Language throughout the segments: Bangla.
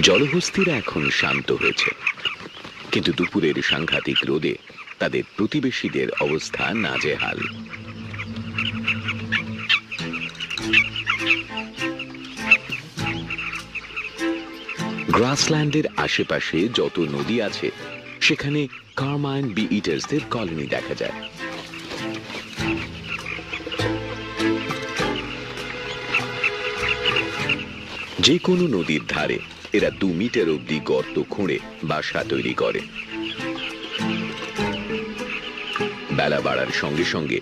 জলহস্তিরা এখন শান্ত হয়েছে, কিন্তু দুপুরের সাংঘাতিক রোদে তাদের প্রতিবেশীদের অবস্থা নাজেহাল। গ্রাসল্যান্ডের আশেপাশে যত নদী আছে সেখানে কারমাইন বি ইটার্সদের কলোনি দেখা যায়। যে কোনো নদীর ধারে এরা 2 মিটার অবধি গর্ত খুঁড়ে বাসা তৈরি করে। বেলা বাড়ার সঙ্গে সঙ্গে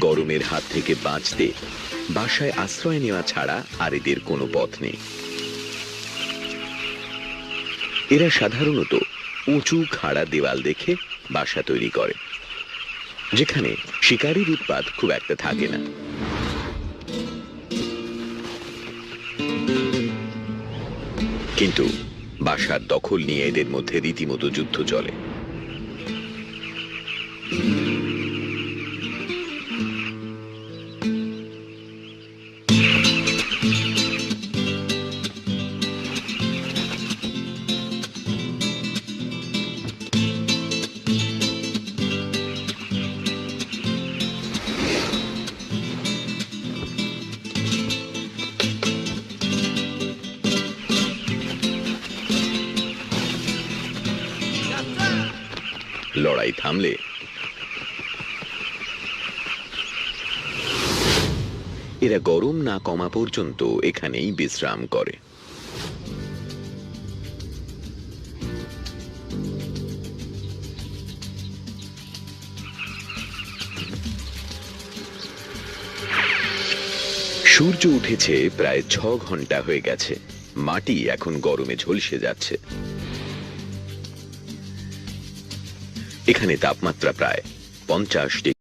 গরমের হাত থেকে বাঁচতে বাসায় আশ্রয় নেওয়া ছাড়া আর এদের কোনো পথ নেই। এরা সাধারণত উঁচু খাড়া দেওয়াল দেখে বাসা তৈরি করে, যেখানে শিকারীর উৎপাত খুব একটা থাকে না। কিন্তু বাসার দখল নিয়ে এদের মধ্যে রীতিমতো যুদ্ধ চলে। লড়াই থামলে এরা গরম না কমা পর্যন্ত এখানেই বিশ্রাম করে। সূর্য উঠেছে প্রায় 6 ঘন্টা হয়ে গেছে। মাটি এখন গরমে ঝলসে যাচ্ছে। এখানে তাপমাত্রা প্রায় 50 ডিগ্রি।